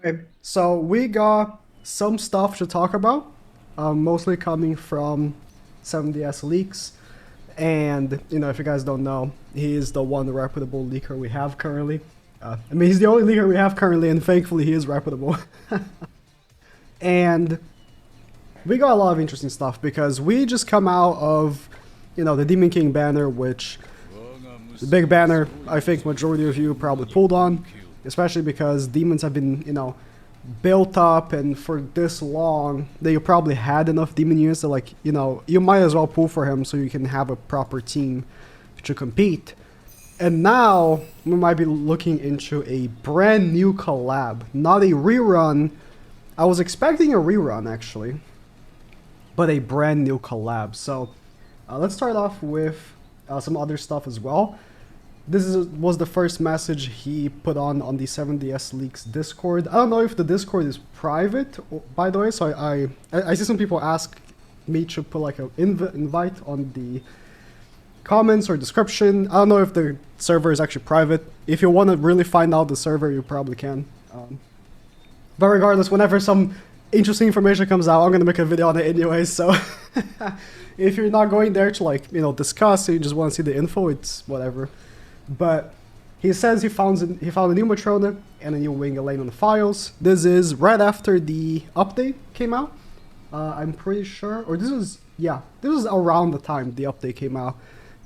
Okay, so we got some stuff to talk about, mostly coming from 7DS leaks. And, if you guys don't know, he is the one reputable leaker we have currently. He's the only leaker we have currently, and thankfully he is reputable. And we got a lot of interesting stuff because we just come out of, the Demon King banner, which the big banner I think majority of you probably pulled on, especially because demons have been, built up and for this long that you probably had enough demon units that you might as well pull for him so you can have a proper team to compete. And now we might be looking into a brand new collab, not a rerun. I was expecting a rerun actually, but a brand new collab. So let's start off with some other stuff as well. Was the first message he put on the 7DS Leaks Discord. I don't know if the Discord is private, by the way, so I see some people ask me to put like an invite on the comments or description. I don't know if the server is actually private. If you want to really find out the server, you probably can. But regardless, whenever some interesting information comes out, I'm going to make a video on it anyway, so if you're not going there to discuss, you just want to see the info, it's whatever. But he says he found a new Matrona and a new Wing Elaine on the files. This is right after the update came out. I'm pretty sure, or this was around the time the update came out.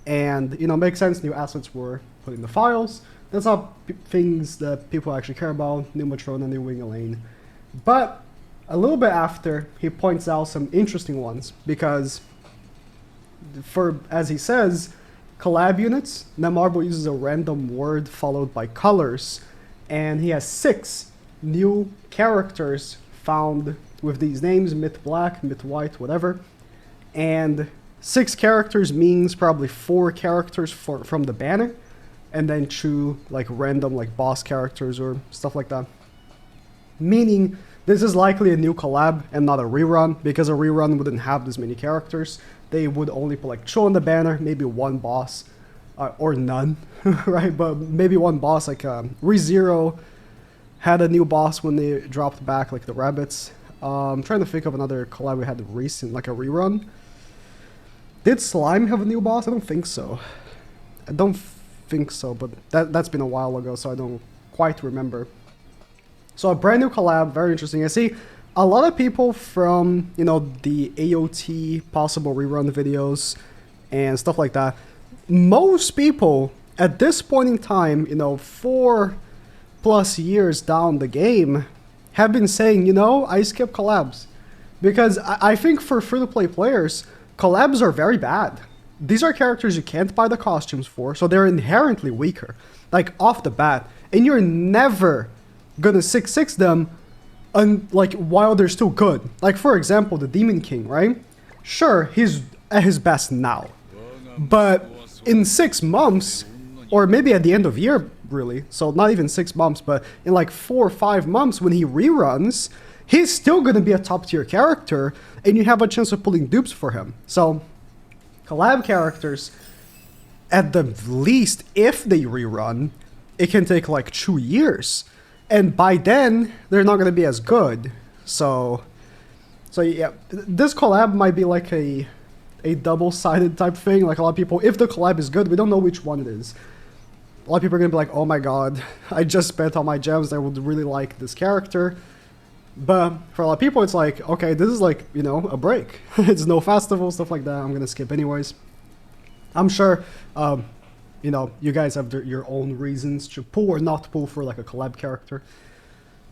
And, makes sense, new assets were put in the files. That's not things that people actually care about, new Matrona, new Wing Elaine. But a little bit after, he points out some interesting ones, because as he says, collab units, Netmarble uses a random word followed by colors, and he has 6 new characters found with these names, Myth Black, Myth White, whatever. And 6 characters means probably 4 characters from the banner, and then 2 random boss characters or stuff like that. Meaning this is likely a new collab and not a rerun, because a rerun wouldn't have this many characters. They would only put 2 on the banner, maybe 1 boss, or none, right? But maybe 1 boss, ReZero had a new boss when they dropped back, the rabbits. I'm trying to think of another collab we had recent, a rerun. Did Slime have a new boss? I don't think so. I don't think so, but that's been a while ago, so I don't quite remember. So a brand new collab, very interesting. I see a lot of people from, the AOT possible rerun videos and stuff like that. Most people at this point in time, 4+ years down the game, have been saying, I skip collabs. Because I think for free-to-play players, collabs are very bad. These are characters you can't buy the costumes for, so they're inherently weaker. Off the bat. And you're never gonna 6-6 them while they're still good. For example, the Demon King, right? Sure, he's at his best now. But in 6 months, or maybe at the end of year, really, so not even 6 months, but in 4 or 5 months when he reruns, he's still gonna be a top tier character, and you have a chance of pulling dupes for him. So, collab characters, at the least, if they rerun, it can take 2 years. And by then, they're not going to be as good. So yeah, this collab might be a double-sided type thing. A lot of people, if the collab is good, we don't know which one it is. A lot of people are going to be oh my god, I just spent all my gems, I would really like this character. But for a lot of people, it's okay, this is a break. It's no festival, stuff like that, I'm going to skip anyways. I'm sure, you guys have your own reasons to pull or not pull for a collab character.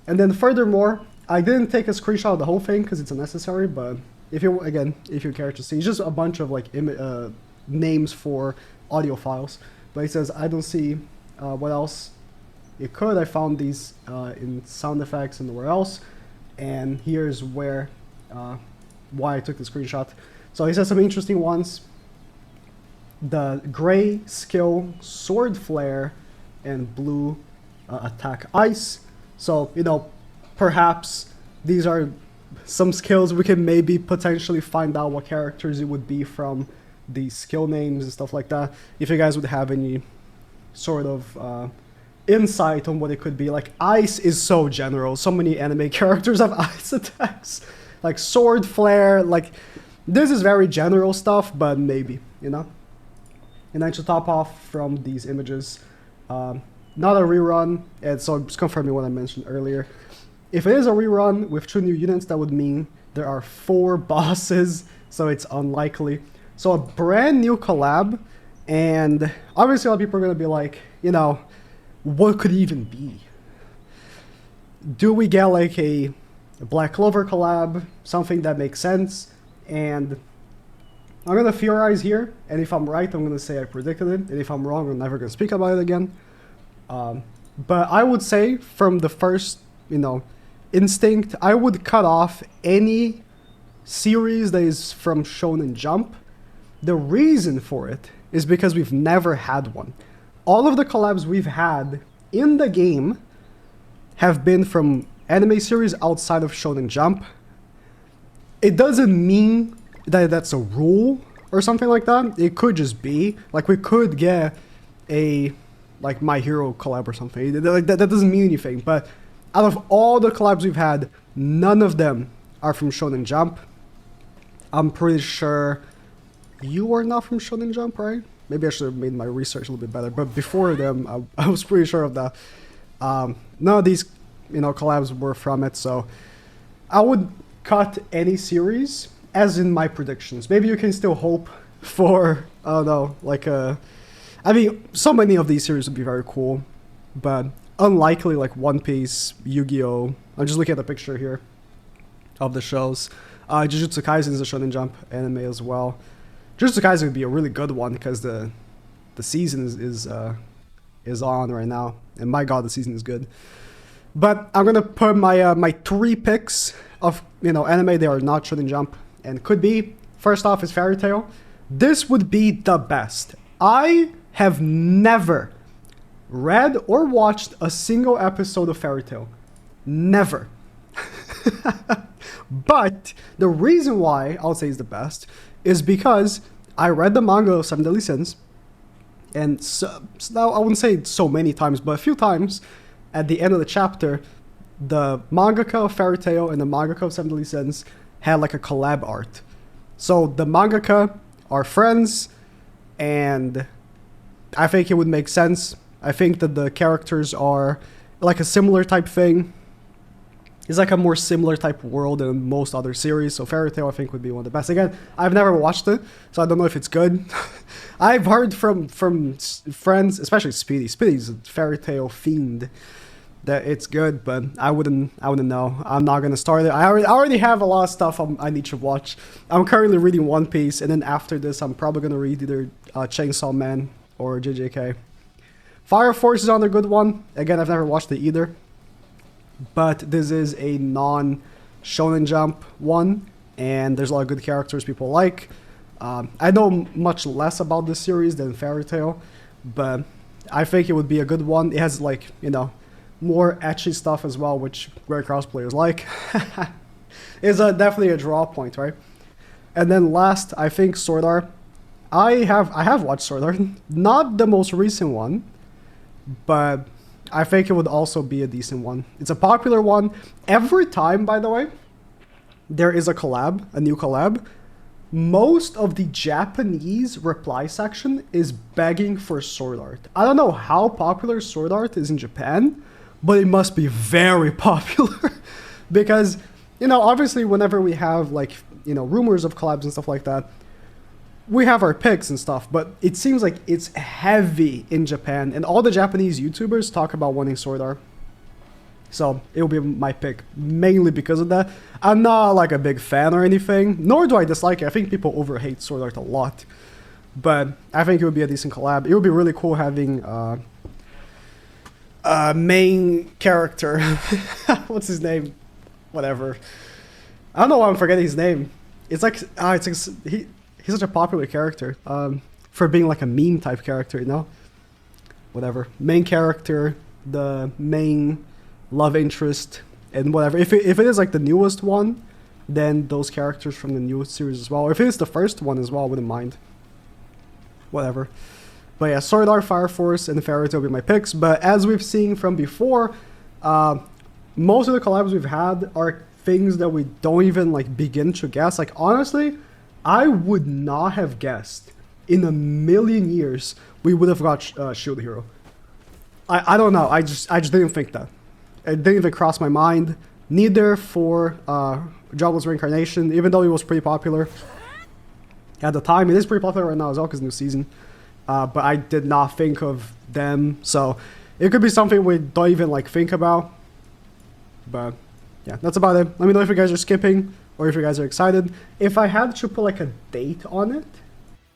And then furthermore, I didn't take a screenshot of the whole thing because it's unnecessary, but if you care to see, it's just a bunch of names for audio files. But it says, I don't see what else it could. I found these in sound effects and nowhere else. And here's why I took the screenshot. So he says some interesting ones. The gray skill sword flare and blue attack ice. So, perhaps these are some skills we can maybe potentially find out what characters it would be from the skill names and stuff like that. If you guys would have any sort of insight on what it could be. Like ice is so general. So many anime characters have ice attacks, like sword flare. Like this is very general stuff, but maybe, you know. And then to top off from these images, not a rerun, and so just confirming what I mentioned earlier. If it is a rerun with 2 new units, that would mean there are 4 bosses, so it's unlikely. So a brand new collab, and obviously a lot of people are going to be like, you know, what could it even be? Do we get like a Black Clover collab, something that makes sense? And I'm going to theorize here, and if I'm right, I'm going to say I predicted it, and if I'm wrong, I'm never going to speak about it again. But I would say from the first, you know, instinct, I would cut off any series that is from Shonen Jump. The reason for it is because we've never had one. All of the collabs we've had in the game have been from anime series outside of Shonen Jump. It doesn't mean that that's a rule or something like that. It could just be like we could get a like My Hero collab or something. Like that doesn't mean anything. But out of all the collabs we've had, none of them are from Shonen Jump. I'm pretty sure you are not from Shonen Jump, right? Maybe I should have made my research a little bit better. But before them, I was pretty sure of that. None of these, you know, collabs were from it. So I would cut any series, as in my predictions. Maybe you can still hope for, I don't know, like a... I mean, so many of these series would be very cool, but unlikely like One Piece, Yu-Gi-Oh! I'm just looking at the picture here of the shows. Jujutsu Kaisen is a Shonen Jump anime as well. Jujutsu Kaisen would be a really good one because the season is on right now, and my god, the season is good. But I'm gonna put my my 3 picks of, you know, anime they are not Shonen Jump and could be. First off is Fairy Tail. This would be the best. I have never read or watched a single episode of Fairy Tail. Never. But the reason why I'll say is the best is because I read the manga of 7 Deadly Sins, and so I wouldn't say so many times, but a few times at the end of the chapter, the mangaka of Fairy Tail and the mangaka of 7 Deadly Sins had like a collab art. So the mangaka are friends, and I think it would make sense. I think that the characters are like a similar type thing. It's like a more similar type world than most other series. So Fairy Tail, I think, would be one of the best. Again, I've never watched it, so I don't know if it's good. I've heard from friends, especially Speedy. Speedy's a Fairy Tail fiend, that it's good, but I wouldn't know. I'm not gonna start it. I already have a lot of stuff I need to watch. I'm currently reading One Piece, and then after this, I'm probably gonna read either Chainsaw Man or JJK. Fire Force is another good one. Again, I've never watched it either, but this is a non-Shonen Jump one, and there's a lot of good characters people like. I know much less about this series than Fairy Tail, but I think it would be a good one. It has, like, you know, more ecchi stuff as well, which rare cross players like. It's definitely a draw point, right? And then last, I think Sword Art. I have watched Sword Art, not the most recent one, but I think it would also be a decent one. It's a popular one. Every time, by the way, there is a collab, a new collab, most of the Japanese reply section is begging for Sword Art. I don't know how popular Sword Art is in Japan, but it must be very popular because, you know, obviously whenever we have, like, you know, rumors of collabs and stuff like that, we have our picks and stuff, but it seems like it's heavy in Japan, and all the Japanese YouTubers talk about wanting Sword Art. So it'll be my pick, mainly because of that. I'm not like a big fan or anything, nor do I dislike it. I think people overhate Sword Art a lot, but I think it would be a decent collab. It would be really cool having a main character. What's his name? Whatever. I don't know why I'm forgetting his name. It's like, he's such a popular character for being like a meme type character, you know? Whatever. Main character, the main love interest, and whatever. If it is like the newest one, then those characters from the newest series as well. Or if it is the first one as well, I wouldn't mind. Whatever. But yeah, Sword Art, Fire Force, and Fairy Tail will be my picks. But as we've seen from before, most of the collabs we've had are things that we don't even like begin to guess. Like honestly, I would not have guessed in a million years we would have got Shield Hero. I don't know. I just didn't think that. It didn't even cross my mind. Neither for Jobless Reincarnation, even though it was pretty popular at the time. It is pretty popular right now as well because new season. But I did not think of them. So it could be something we don't even like think about. But yeah, that's about it. Let me know if you guys are skipping or if you guys are excited. If I had to put like a date on it,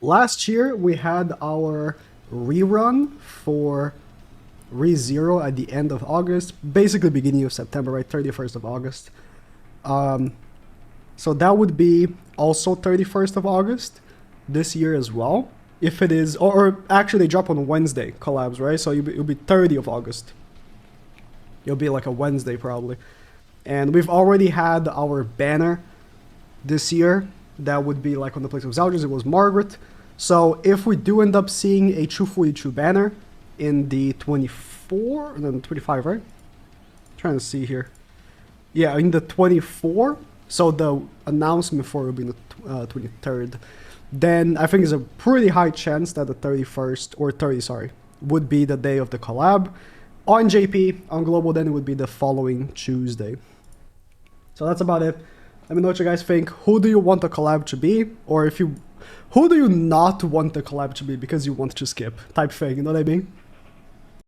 last year we had our rerun for ReZero at the end of August, basically beginning of September, right? 31st of August. So that would be also 31st of August this year as well. If it is, or actually they drop on Wednesday, collabs, right? So it'll be 30th of August. It'll be like a Wednesday probably. And we've already had our banner this year. That would be like on the place of Zeldris, it was Margaret. So if we do end up seeing a 242 banner in the 24, and then 25, right? Trying to see here. Yeah, in the 24. So the announcement for it will be in the 23rd. Then I think there's a pretty high chance that the 31st, or 30, sorry, would be the day of the collab. On JP, on Global, then it would be the following Tuesday. So that's about it. Let me know what you guys think. Who do you want the collab to be? Or if you, who do you not want the collab to be because you want to skip? Type thing, you know what I mean?